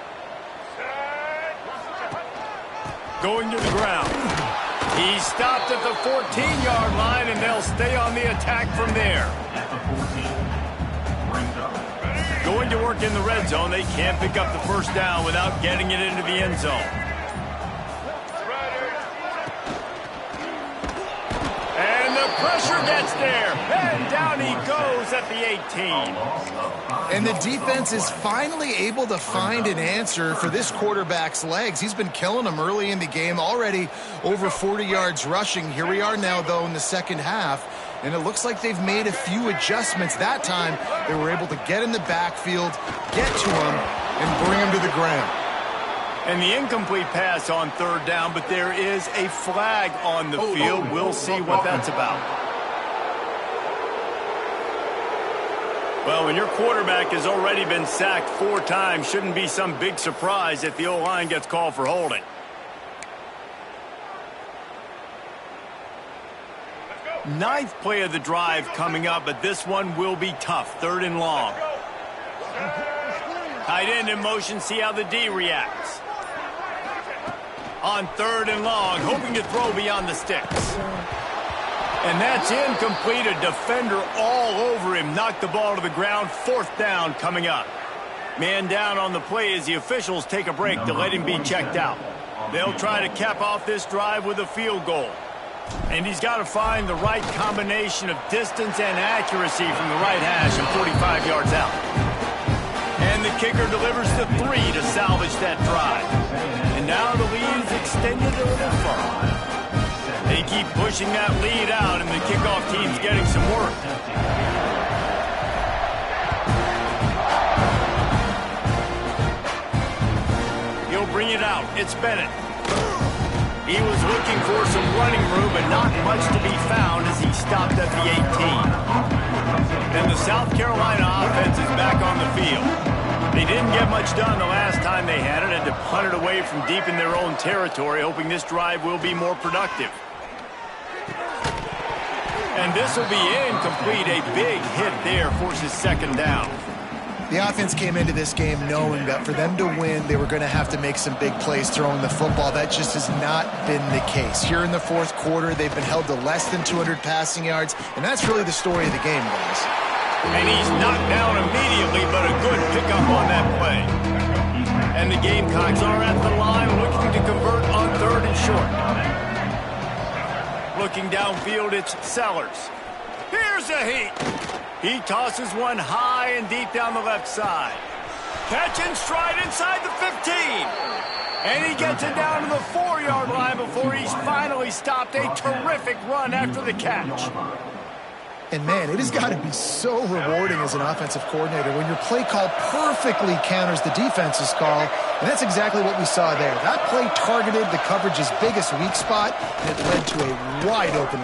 Going to the ground. He stopped at the 14-yard line, and they'll stay on the attack from there. Going to work in the red zone. They can't pick up the first down without getting it into the end zone. And the pressure gets there. And down he goes at the 18. And the defense is finally able to find an answer for this quarterback's legs. He's been killing them early in the game, already over 40 yards rushing. Here we are now, though, in the second half. And it looks like they've made a few adjustments. That time, they were able to get in the backfield, get to him, and bring him to the ground. And the incomplete pass on 3rd down, but there is a flag on the field. We'll see what that's about. Well, when your quarterback has already been sacked 4 times, shouldn't be some big surprise if the O-line gets called for holding. Ninth play of the drive coming up, but this one will be tough. 3rd and long. Tight end in motion, see how the D reacts. On 3rd and long, hoping to throw beyond the sticks. And that's incomplete. A defender all over him. Knocked the ball to the ground. 4th down coming up. Man down on the play as the officials take a break to let him be checked out. They'll try to cap off this drive with a field goal. And he's got to find the right combination of distance and accuracy from the right hash and 45 yards out. And the kicker delivers the 3 to salvage that drive. And now the lead is extended a little further. They keep pushing that lead out, and the kickoff team's getting some work. He'll bring it out. It's Bennett. He was looking for some running room, but not much to be found as he stopped at the 18. And the South Carolina offense is back on the field. They didn't get much done the last time they had it, and to punt it away from deep in their own territory, hoping this drive will be more productive. And this will be incomplete. A big hit there forces 2nd down. The offense came into this game knowing that for them to win, they were going to have to make some big plays throwing the football. That just has not been the case. Here in the 4th quarter, they've been held to less than 200 passing yards, and that's really the story of the game, guys. And he's knocked down immediately, but a good pickup on that play. And And the Gamecocks are at the line looking to convert on 3rd and short. Looking downfield, it's Sellers. Here's a heat. He tosses one high and deep down the left side. Catch and stride inside the 15. And he gets it down to the 4-yard line before he's finally stopped. A terrific run after the catch. And, man, it has got to be so rewarding as an offensive coordinator when your play call perfectly counters the defense's call, and that's exactly what we saw there. That play targeted the coverage's biggest weak spot, and it led to a wide-open.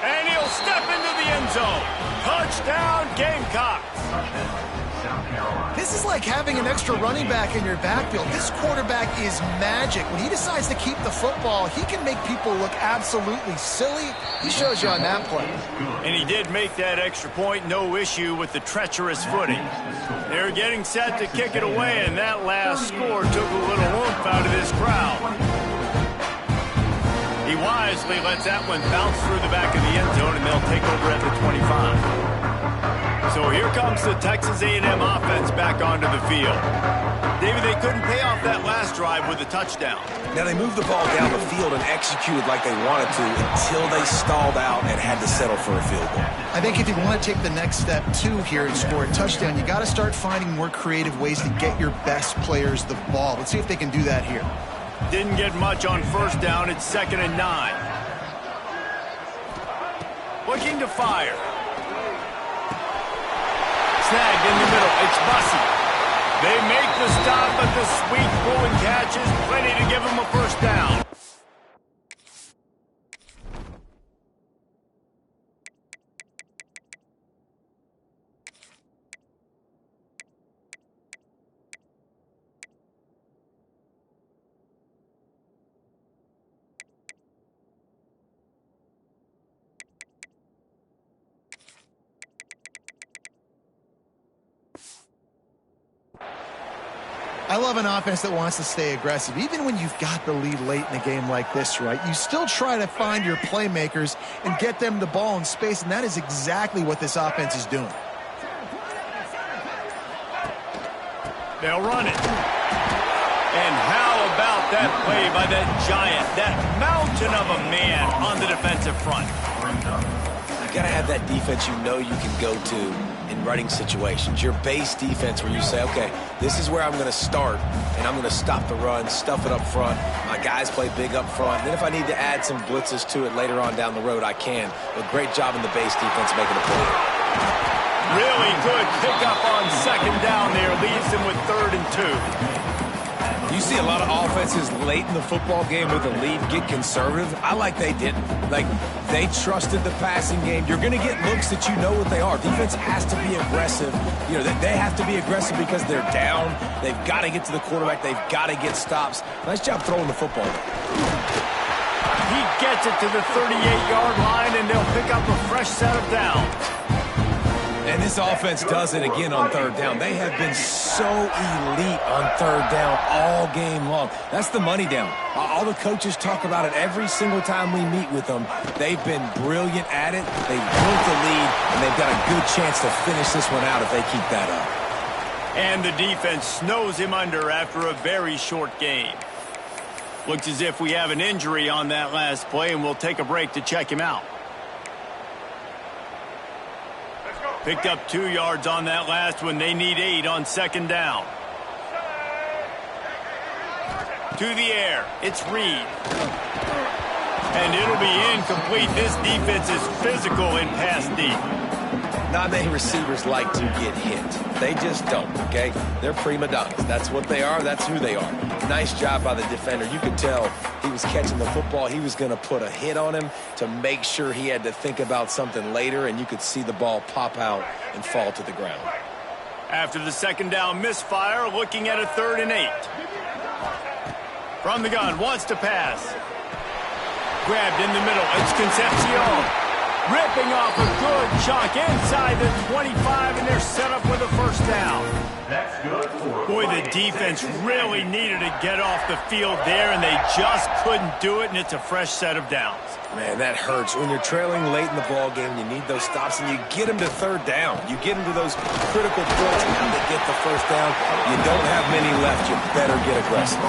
And he'll step into the end zone. Touchdown, Gamecocks. This is like having an extra running back in your backfield. This quarterback is magic. When he decides to keep the football, he can make people look absolutely silly. He shows you on that play. And he did make that extra point, no issue with the treacherous footing. They're getting set to kick it away, and that last score took a little oomph out of this crowd. He wisely lets that one bounce through the back of the end zone, and they'll take over at the 25. So here comes the Texas A&M offense back onto the field. David, they couldn't pay off that last drive with a touchdown. Now, they moved the ball down the field and executed like they wanted to until they stalled out and had to settle for a field goal. I think if you want to take the next step, too, here and score a touchdown, you got to start finding more creative ways to get your best players the ball. Let's see if they can do that here. Didn't get much on 1st down. It's 2nd and 9. Looking to fire. Snagged in the middle. It's Bussey. They make the stop, but the sweet throw and catch is plenty to give them a 1st down. I love an offense that wants to stay aggressive. Even when you've got the lead late in a game like this, right, you still try to find your playmakers and get them the ball in space, and that is exactly what this offense is doing. They'll run it. And how about that play by that giant, that mountain of a man on the defensive front? You got to have that defense you know you can go to in running situations. Your base defense where you say, okay, this is where I'm going to start, and I'm going to stop the run, stuff it up front. My guys play big up front. And then if I need to add some blitzes to it later on down the road, I can. But great job in the base defense making a play. Really good pickup on 2nd down there. Leaves them with 3rd and 2. You see a lot of offenses late in the football game with a lead get conservative. I like they didn't. Like, they trusted the passing game. You're going to get looks that you know what they are. Defense has to be aggressive. You know, they have to be aggressive because they're down. They've got to get to the quarterback. They've got to get stops. Nice job throwing the football. He gets it to the 38-yard line, and they'll pick up a fresh set of downs. And this offense does it again on 3rd down. They have been so elite on 3rd down all game long. That's the money down. All the coaches talk about it every single time we meet with them. They've been brilliant at it. They've built the lead, and they've got a good chance to finish this one out if they keep that up. And the defense snows him under after a very short game. Looks as if we have an injury on that last play, and we'll take a break to check him out. Picked up 2 yards on that last one. They need 8 on 2nd down. To the air. It's Reed. And it'll be incomplete. This defense is physical in pass deep. Not many receivers like to get hit. They just don't, okay? They're prima donnas. That's what they are. That's who they are. Nice job by the defender. You could tell he was catching the football. He was going to put a hit on him to make sure he had to think about something later, and you could see the ball pop out and fall to the ground. After the 2nd down misfire, looking at a 3rd and 8. From the gun, wants to pass. Grabbed in the middle. It's Concepcion. Ripping off a good chunk inside the 25, and they're set up with a first down. Boy, the defense really needed to get off the field there, and they just couldn't do it, and it's a fresh set of downs. Man, that hurts. When you're trailing late in the ball game, you need those stops, and you get them to third down. You get them to those critical points, and they get the first down. You don't have many left. You better get aggressive.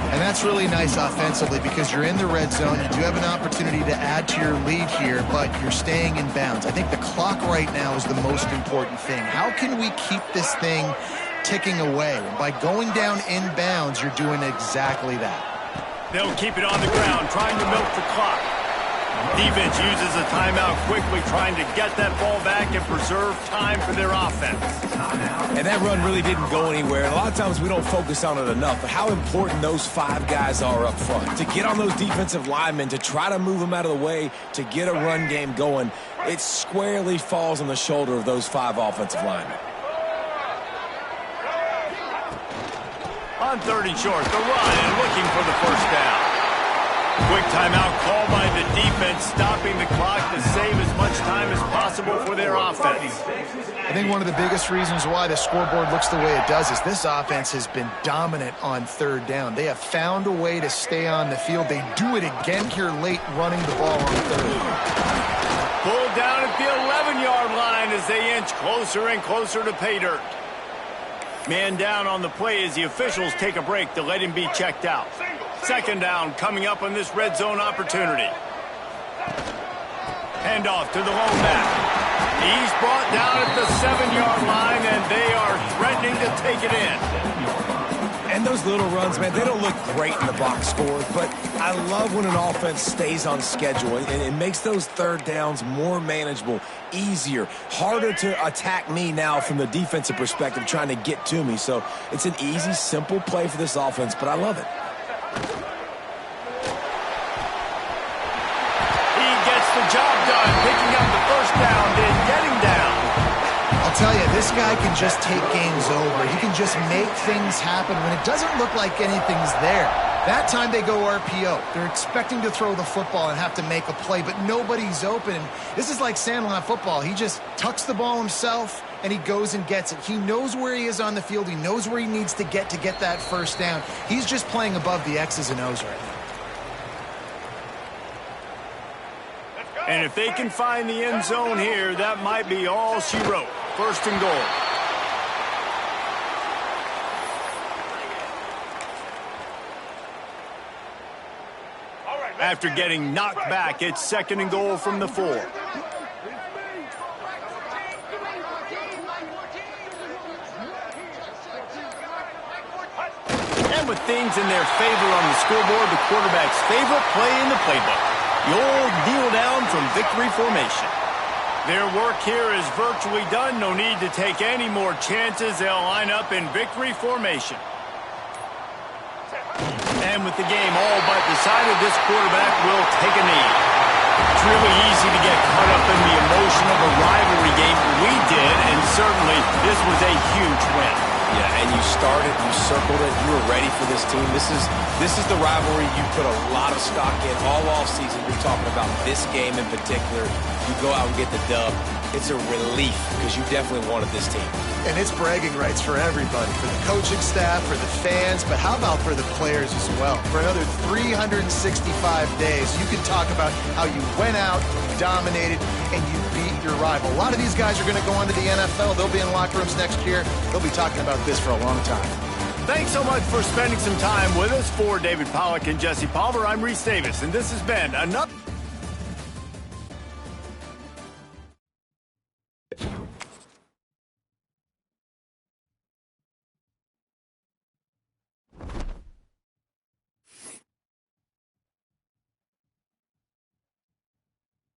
And that's really nice offensively because you're in the red zone. You do have an opportunity to add to your lead here, but you're staying in bounds. I think the clock right now is the most important thing. How can we keep this thing ticking away? And by going down in bounds, you're doing exactly that. They'll keep it on the ground, trying to milk the clock. Defense uses a timeout quickly, trying to get that ball back and preserve time for their offense. And that run really didn't go anywhere. And a lot of times we don't focus on it enough, but how important those 5 guys are up front. To get on those defensive linemen, to try to move them out of the way, to get a run game going, it squarely falls on the shoulder of those 5 offensive linemen. On 30 short, the run and looking for the first down. Quick timeout called by the defense, stopping the clock to save as much time as possible for their offense. I think one of the biggest reasons why the scoreboard looks the way it does is this offense has been dominant on third down. They have found a way to stay on the field. They do it again here late, running the ball on third. Pulled down at the 11-yard line as they inch closer and closer to pay dirt. Man down on the play as the officials take a break to let him be checked out. Second down coming up on this red zone opportunity. Handoff to the lone back. He's brought down at the 7-yard line, and they are threatening to take it in. And those little runs, man, they don't look great in the box score, but I love when an offense stays on schedule, and it makes those third downs more manageable, easier, harder to attack me now from the defensive perspective trying to get to me. So it's an easy, simple play for this offense, but I love it. He gets the job done, picking up the first down, then getting down. I'll tell you, this guy can just take games over. He can just make things happen when it doesn't look like anything's there. That time they go RPO. They're expecting to throw the football and have to make a play, but nobody's open. This is like Sandlot football. He just tucks the ball himself, and he goes and gets it. He knows where he is on the field. He knows where he needs to get that first down. He's just playing above the X's and O's right now. And if they can find the end zone here, that might be all she wrote. First and goal. After getting knocked back, it's second and goal from the 4. And with things in their favor on the scoreboard, the quarterback's favorite play in the playbook. The old kneel down from victory formation. Their work here is virtually done. No need to take any more chances. They'll line up in victory formation. And with the game all but decided, this quarterback will take a knee. It's really easy to get caught up in the emotion of a rivalry game. We did, and certainly this was a huge win. Yeah, and you started, you circled it, you were ready for this team. This is the rivalry you put a lot of stock in all offseason. You're talking about this game in particular. You go out and get the dub. It's a relief because you definitely wanted this team. And it's bragging rights for everybody, for the coaching staff, for the fans, but how about for the players as well? For another 365 days, you can talk about how you went out, dominated, and you beat your rival. A lot of these guys are going to go on to the NFL. They'll be in locker rooms next year. They'll be talking about this for a long time. Thanks so much for spending some time with us. For David Pollack and Jesse Palmer, I'm Reese Davis, and this has been another...